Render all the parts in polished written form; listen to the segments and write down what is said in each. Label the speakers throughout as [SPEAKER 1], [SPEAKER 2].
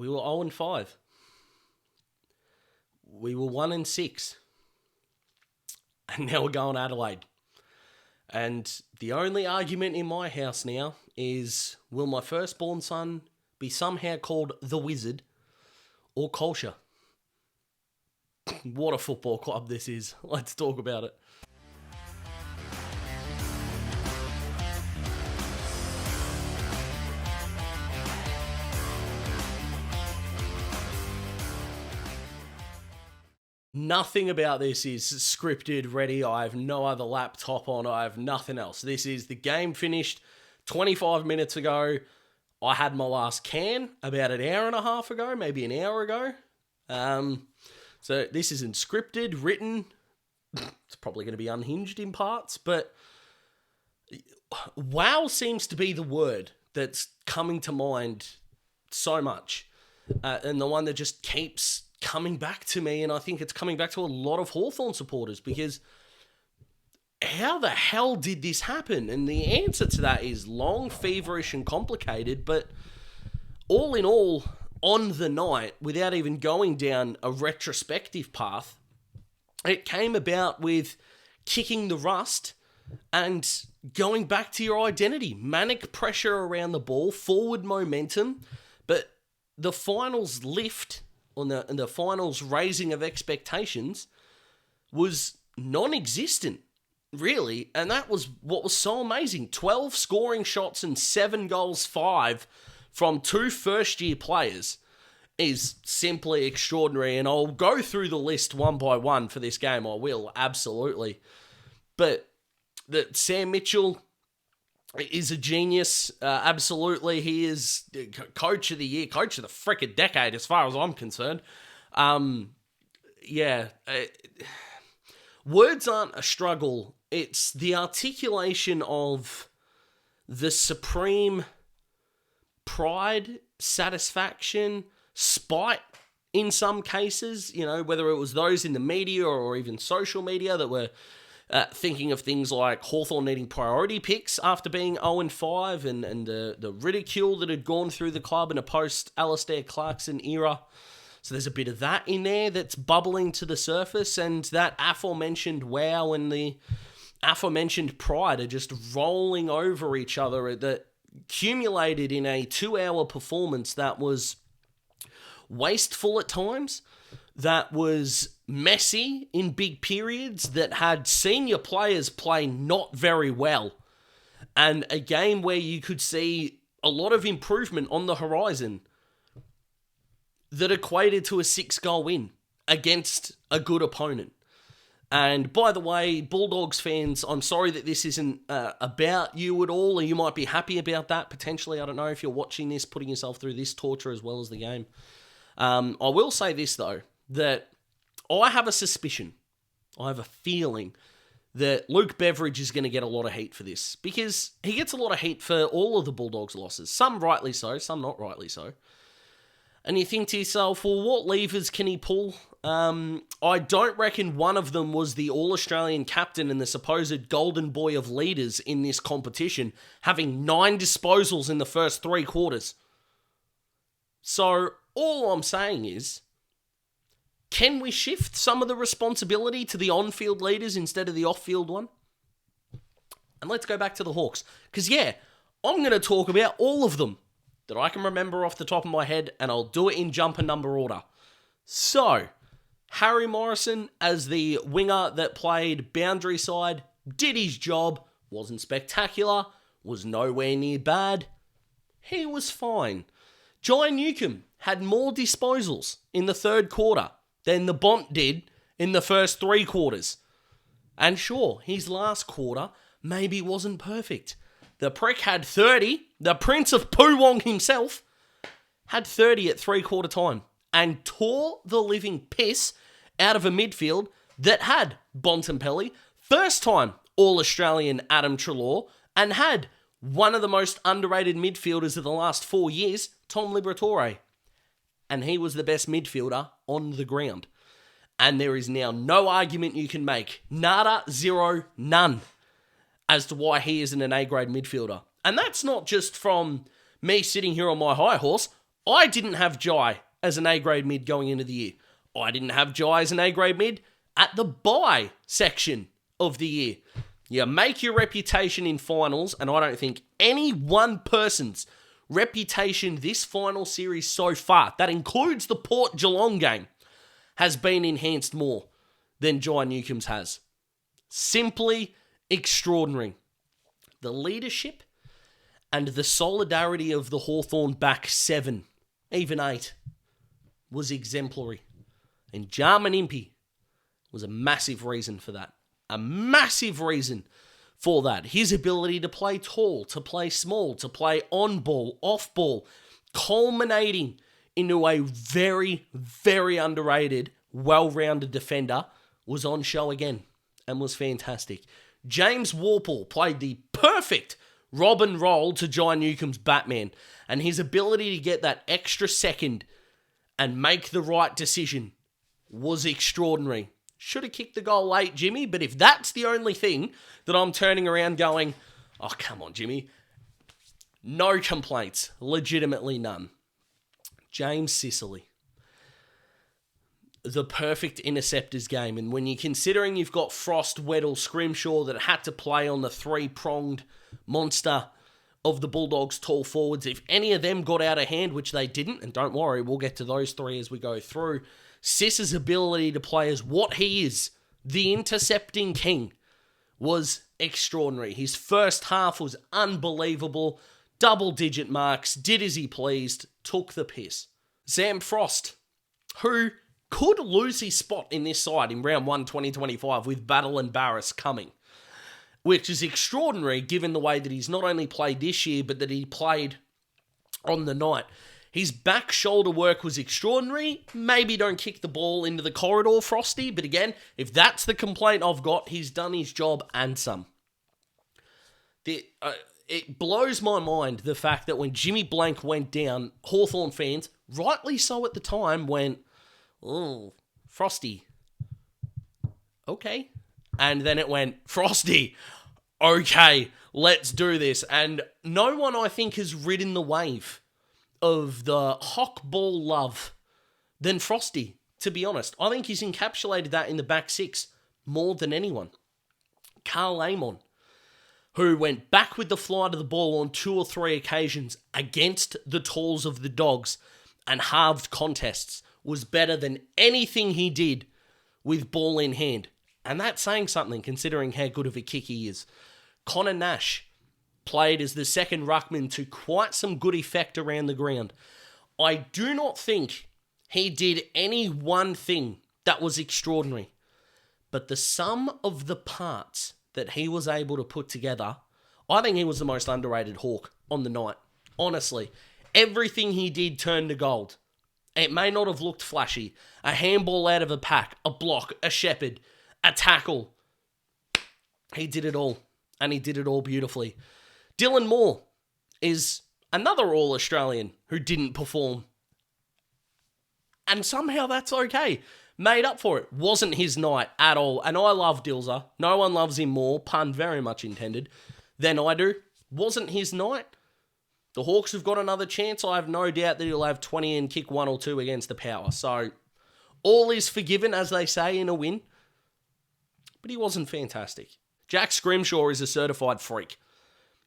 [SPEAKER 1] We were 0-5. We were 1-6. And now we're going Adelaide. And the only argument in my house now is, will my firstborn son be somehow called the Wizard or Culture? What a football club this is. Let's talk about it. Nothing about this is scripted, ready. I have no other laptop on. I have nothing else. This is the game finished 25 minutes ago. I had my last can about an hour and a half ago, maybe an hour ago. So this isn't scripted, written. It's probably going to be unhinged in parts, but wow seems to be the word that's coming to mind so much. And the one that just keeps coming back to me, and I think it's coming back to a lot of Hawthorn supporters, because how the hell did this happen? And the answer to that is long, feverish, and complicated, but all in all, on the night, without even going down a retrospective path, it came about with kicking the rust and going back to your identity. Manic pressure around the ball, forward momentum, but the finals lift on the finals raising of expectations was non-existent, really. And that was what was so amazing. 12 scoring shots and 7 goals, 5 from 2 first-year players is simply extraordinary. And I'll go through the list one by one for this game. I will, absolutely. But that Sam Mitchell is a genius. Absolutely. He is coach of the year, coach of the frickin' decade, as far as I'm concerned. Words aren't a struggle. It's the articulation of the supreme pride, satisfaction, spite in some cases, you know, whether it was those in the media or even social media that were thinking of things like Hawthorn needing priority picks after being 0-5 and the ridicule that had gone through the club in a post-Alistair Clarkson era. So there's a bit of that in there that's bubbling to the surface, and that aforementioned wow and the aforementioned pride are just rolling over each other, that accumulated in a 2-hour performance that was wasteful at times, that was messy in big periods, that had senior players play not very well, and a game where you could see a lot of improvement on the horizon that equated to a 6-goal win against a good opponent. And by the way, Bulldogs fans, I'm sorry that this isn't about you at all, or you might be happy about that, potentially. I don't know if you're watching this, putting yourself through this torture as well as the game. I will say this, though, that I have a suspicion, I have a feeling that Luke Beveridge is going to get a lot of heat for this, because he gets a lot of heat for all of the Bulldogs' losses. Some rightly so, some not rightly so. And you think to yourself, well, what levers can he pull? I don't reckon one of them was the All-Australian captain and the supposed golden boy of leaders in this competition, having 9 disposals in the first 3 quarters. So all I'm saying is, can we shift some of the responsibility to the on-field leaders instead of the off-field one? And let's go back to the Hawks. Because, yeah, I'm going to talk about all of them that I can remember off the top of my head, and I'll do it in jumper number order. So, Harry Morrison as the winger that played boundary side, did his job, wasn't spectacular, was nowhere near bad. He was fine. Jai Newcomb had more disposals in the third quarter than the Bont did in the first 3 quarters. And sure, his last quarter maybe wasn't perfect. The prick had 30. The Prince of Poowong himself had 30 at 3-quarter time and tore the living piss out of a midfield that had Bontempelli, first time All-Australian Adam Treloar, and had one of the most underrated midfielders of the last 4 years, Tom Liberatore. And he was the best midfielder on the ground. And there is now no argument you can make, nada, zero, none, as to why he isn't an A-grade midfielder. And that's not just from me sitting here on my high horse. I didn't have Jai as an A-grade mid going into the year. I didn't have Jai as an A-grade mid at the bye section of the year. You make your reputation in finals, and I don't think any one person's reputation this final series so far, that includes the Port Geelong game, has been enhanced more than Jai Newcomb's has. Simply extraordinary. The leadership and the solidarity of the Hawthorn back 7, even 8, was exemplary. And Jarman Impey was a massive reason for that. A massive reason for that. His ability to play tall, to play small, to play on ball, off ball, culminating into a very, very underrated, well-rounded defender, was on show again and was fantastic. James Warple played the perfect Robin role to Jai Newcomb's Batman, and his ability to get that extra second and make the right decision was extraordinary. Should have kicked the goal late, Jimmy, but if that's the only thing that I'm turning around going, oh, come on, Jimmy. No complaints. Legitimately none. James Sicily. The perfect interceptors game. And when you're considering you've got Frost, Weddle, Scrimshaw that had to play on the three-pronged monster of the Bulldogs' tall forwards, if any of them got out of hand, which they didn't, and don't worry, we'll get to those three as we go through, Sis's ability to play as what he is, the intercepting king, was extraordinary. His first half was unbelievable. Double-digit marks, did as he pleased, took the piss. Sam Frost, who could lose his spot in this side in round 1, 2025 with Battle and Barras coming, which is extraordinary given the way that he's not only played this year, but that he played on the night. His back shoulder work was extraordinary. Maybe don't kick the ball into the corridor, Frosty. But again, if that's the complaint I've got, he's done his job and some. It blows my mind, the fact that when Jimmy Blank went down, Hawthorn fans, rightly so at the time, went, oh, Frosty. Okay. And then it went, Frosty. Okay, let's do this. And no one, I think, has ridden the wave of the Hock ball love than Frosty, to be honest. I think he's encapsulated that in the back 6 more than anyone. Carl Amon, who went back with the fly to the ball on 2 or 3 occasions against the talls of the Dogs and halved contests, was better than anything he did with ball in hand. And that's saying something, considering how good of a kick he is. Connor Nash played as the second ruckman to quite some good effect around the ground. I do not think he did any one thing that was extraordinary, but the sum of the parts that he was able to put together, I think he was the most underrated Hawk on the night. Honestly, everything he did turned to gold. It may not have looked flashy. A handball out of a pack, a block, a shepherd, a tackle. He did it all, and he did it all beautifully. Dylan Moore is another All-Australian who didn't perform. And somehow that's okay. Made up for it. Wasn't his night at all. And I love Dilzer. No one loves him more, pun very much intended, than I do. Wasn't his night. The Hawks have got another chance. I have no doubt that he'll have 20 and kick 1 or 2 against the Power. So, all is forgiven, as they say, in a win. But he wasn't fantastic. Jack Scrimshaw is a certified freak.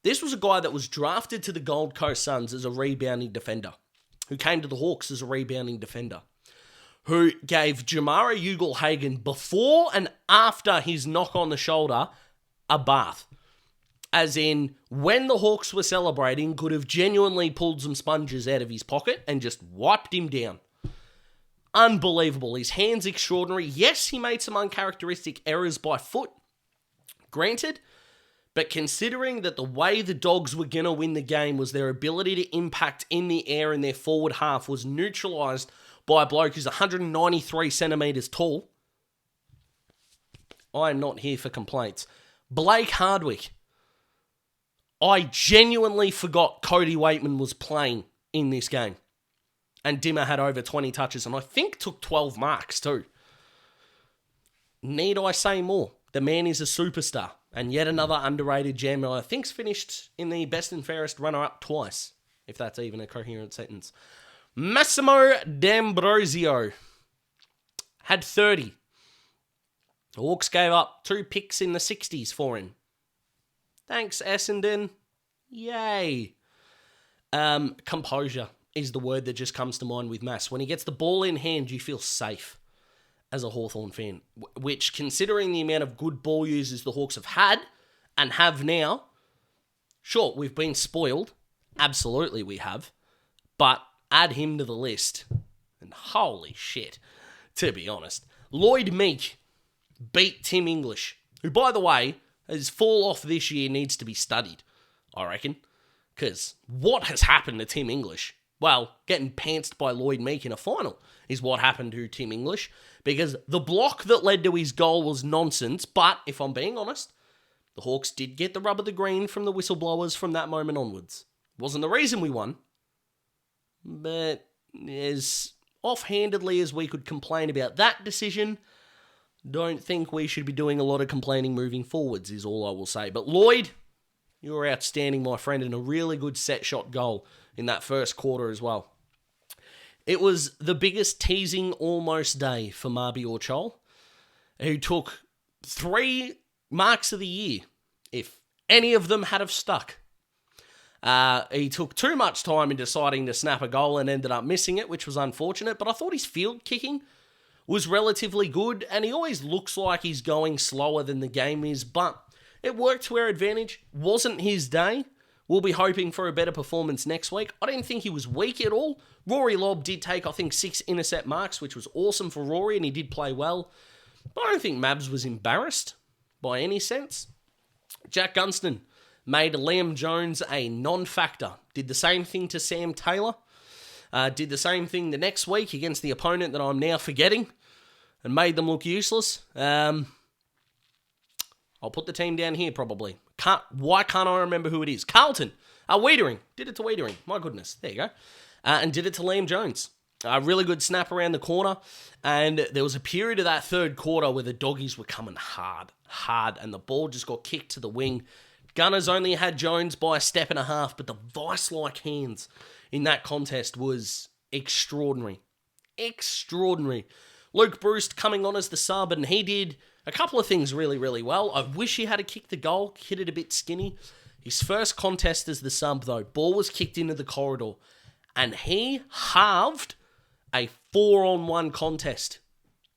[SPEAKER 1] This was a guy that was drafted to the Gold Coast Suns as a rebounding defender, who came to the Hawks as a rebounding defender, who gave Jamara Ugle-Hagan, before and after his knock on the shoulder, a bath. As in, when the Hawks were celebrating, could have genuinely pulled some sponges out of his pocket and just wiped him down. Unbelievable. His hands extraordinary. Yes, he made some uncharacteristic errors by foot, granted, but considering that the way the Dogs were going to win the game was their ability to impact in the air in their forward half was neutralised by a bloke who's 193 centimetres tall, I am not here for complaints. Blake Hardwick. I genuinely forgot Cody Waitman was playing in this game. And Dimmer had over 20 touches and I think took 12 marks too. Need I say more? The man is a superstar. And yet another underrated gem I think's finished in the best and fairest runner-up twice, if that's even a coherent sentence. Massimo D'Ambrosio had 30. The Hawks gave up 2 picks in the 60s for him. Thanks, Essendon. Yay. Composure is the word that just comes to mind with Mass. When he gets the ball in hand, you feel safe as a Hawthorn fan, which, considering the amount of good ball users the Hawks have had and have now, sure, we've been spoiled. Absolutely we have. But add him to the list. And holy shit, to be honest. Lloyd Meek beat Tim English, who, by the way, his fall off this year needs to be studied, I reckon. Because what has happened to Tim English? Well, getting pantsed by Lloyd Meek in a final is what happened to Tim English. Because the block that led to his goal was nonsense. But, if I'm being honest, the Hawks did get the rub of the green from the whistleblowers from that moment onwards. Wasn't the reason we won. But as offhandedly as we could complain about that decision, don't think we should be doing a lot of complaining moving forwards, is all I will say. But Lloyd, you were outstanding, my friend, and a really good set shot goal in that first quarter as well. It was the biggest teasing almost day for Mabior Chol, who took 3 marks of the year, if any of them had have stuck. He took too much time in deciding to snap a goal and ended up missing it, which was unfortunate, but I thought his field kicking was relatively good, and he always looks like he's going slower than the game is, but it worked to our advantage. Wasn't his day. We'll be hoping for a better performance next week. I didn't think he was weak at all. Rory Lobb did take, I think, 6 intercept marks, which was awesome for Rory, and he did play well. But I don't think Mabs was embarrassed by any sense. Jack Gunston made Liam Jones a non-factor. Did the same thing to Sam Taylor. Did the same thing the next week against the opponent that I'm now forgetting, and made them look useless. I'll put the team down here probably. Why can't I remember who it is? Carlton. Wiedering. Did it to Wiedering. My goodness. There you go. And did it to Liam Jones. A really good snap around the corner. And there was a period of that third quarter where the doggies were coming hard. And the ball just got kicked to the wing. Gunners only had Jones by a step and a half, but the vice-like hands in that contest was extraordinary. Extraordinary. Luke Bruce coming on as the sub, and he did a couple of things really, really well. I wish he had kicked the goal, hit it a bit skinny. His first contest as the sub, though, ball was kicked into the corridor, and he halved a 4-on-1 contest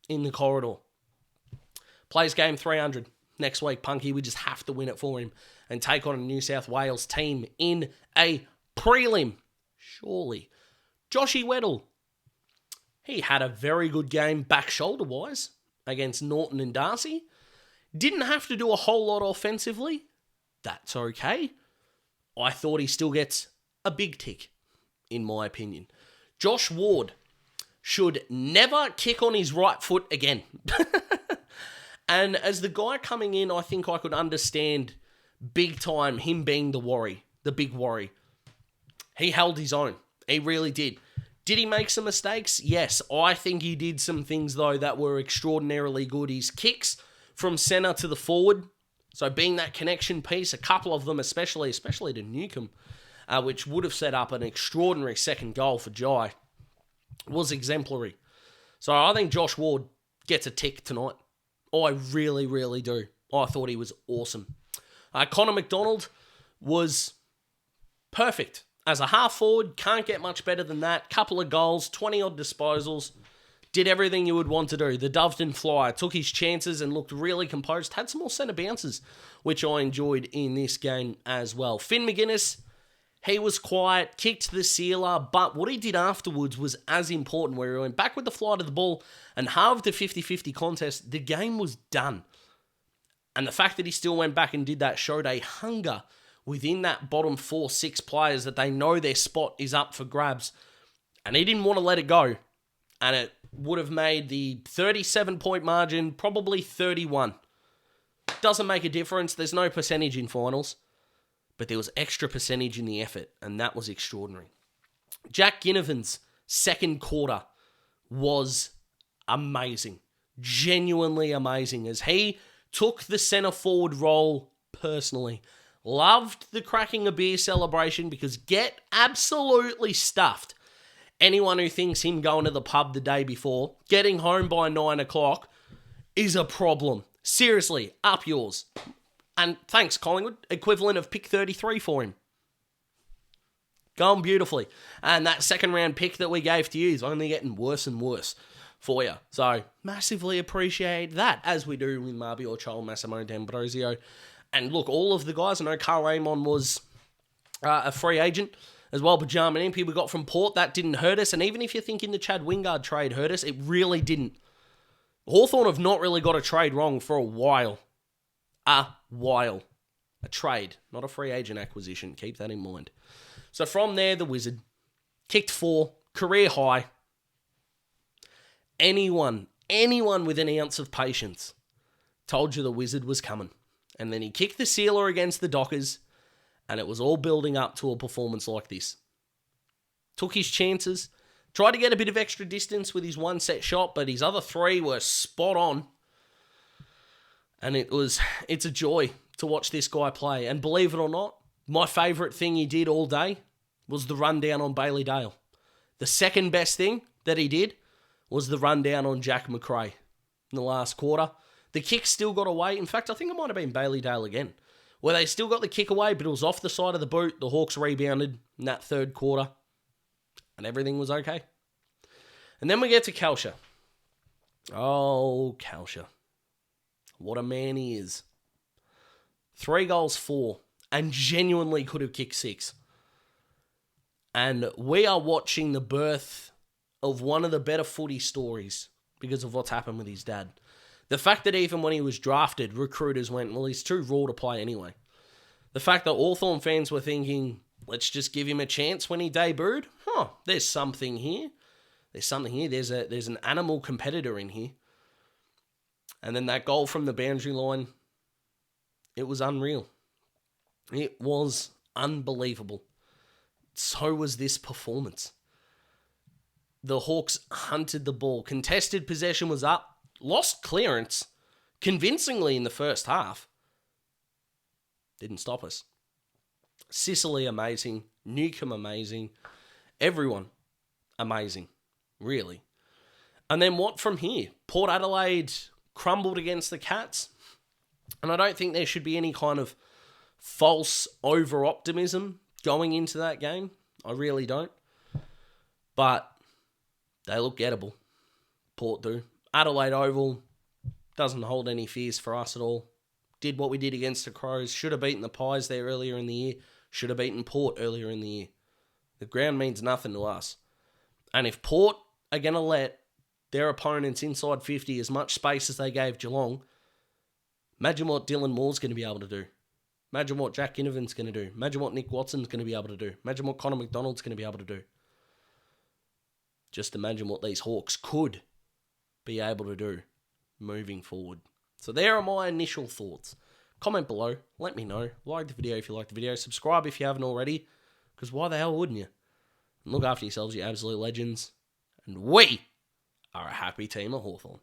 [SPEAKER 1] in the corridor. Plays game 300 next week, Punky. We just have to win it for him and take on a New South Wales team in a prelim. Surely. Joshy Weddle. He had a very good game back shoulder-wise against Norton and Darcy. Didn't have to do a whole lot offensively. That's okay. I thought he still gets a big tick, in my opinion. Josh Ward should never kick on his right foot again. And as the guy coming in, I think I could understand big time him being the big worry. He held his own. He really did. Did he make some mistakes? Yes. I think he did some things, though, that were extraordinarily good. His kicks from centre to the forward, so being that connection piece, a couple of them especially to Newcomb, which would have set up an extraordinary second goal for Jai, was exemplary. So I think Josh Ward gets a tick tonight. I really, really do. I thought he was awesome. Connor McDonald was perfect. As a half forward, can't get much better than that. Couple of goals, 20-odd disposals. Did everything you would want to do. The Doveton Flyer took his chances and looked really composed. Had some more centre bounces, which I enjoyed in this game as well. Finn McGuinness, he was quiet, kicked the sealer, but what he did afterwards was as important, where he went back with the flight of the ball and halved the 50-50 contest. The game was done. And the fact that he still went back and did that showed a hunger within that bottom 4-6 players that they know their spot is up for grabs. And he didn't want to let it go. And it would have made the 37-point margin probably 31. Doesn't make a difference. There's no percentage in finals. But there was extra percentage in the effort. And that was extraordinary. Jack Ginnivan's second quarter was amazing. Genuinely amazing. As he took the centre forward role personally. Loved the cracking a beer celebration because get absolutely stuffed Anyone who thinks him going to the pub the day before, getting home by 9 o'clock, is a problem. Seriously, up yours. And thanks, Collingwood. Equivalent of pick 33 for him. Going beautifully. And that second round pick that we gave to you is only getting worse and worse for you. So, massively appreciate that, as we do with Marby Orchol, Massimo D'Ambrosio. And look, all of the guys, I know Carl Amon was a free agent as well, but Jarman Impey we got from Port, that didn't hurt us. And even if you're thinking the Chad Wingard trade hurt us, it really didn't. Hawthorn have not really got a trade wrong for a while. A trade, not a free agent acquisition. Keep that in mind. So from there, the Wizard kicked 4, career high. Anyone with an ounce of patience told you the Wizard was coming. And then he kicked the sealer against the Dockers, and it was all building up to a performance like this. Took his chances, tried to get a bit of extra distance with his one set shot, but his other 3 were spot on. And it's a joy to watch this guy play. And believe it or not, my favourite thing he did all day was the rundown on Bailey Dale. The second best thing that he did was the rundown on Jack Macrae in the last quarter. The kick still got away. In fact, I think it might have been Bailey Dale again, where they still got the kick away, but it was off the side of the boot. The Hawks rebounded in that third quarter, and everything was okay. And then we get to Kalsha. Oh, Kalsha. What a man he is. 3 goals, 4, and genuinely could have kicked 6. And we are watching the birth of one of the better footy stories because of what's happened with his dad. The fact that even when he was drafted, recruiters went, well, he's too raw to play anyway. The fact that Hawthorn fans were thinking, let's just give him a chance when he debuted. There's something here. There's an animal competitor in here. And then that goal from the boundary line, it was unreal. It was unbelievable. So was this performance. The Hawks hunted the ball. Contested possession was up. Lost clearance convincingly in the first half. Didn't stop us. Sicily amazing. Newcomb amazing. Everyone amazing. Really. And then what from here? Port Adelaide crumbled against the Cats. And I don't think there should be any kind of false over-optimism going into that game. I really don't. But they look gettable. Port do. Adelaide Oval doesn't hold any fears for us at all. Did what we did against the Crows. Should have beaten the Pies there earlier in the year. Should have beaten Port earlier in the year. The ground means nothing to us. And if Port are going to let their opponents inside 50 as much space as they gave Geelong, imagine what Dylan Moore's going to be able to do. Imagine what Jack Ginnivan's going to do. Imagine what Nick Watson's going to be able to do. Imagine what Connor McDonald's going to be able to do. Just imagine what these Hawks could be able to do moving forward. So there are my initial thoughts. Comment below. Let me know. Like the video if you like the video. Subscribe if you haven't already. Because why the hell wouldn't you? And look after yourselves, you absolute legends. And we are a happy team of Hawthorn.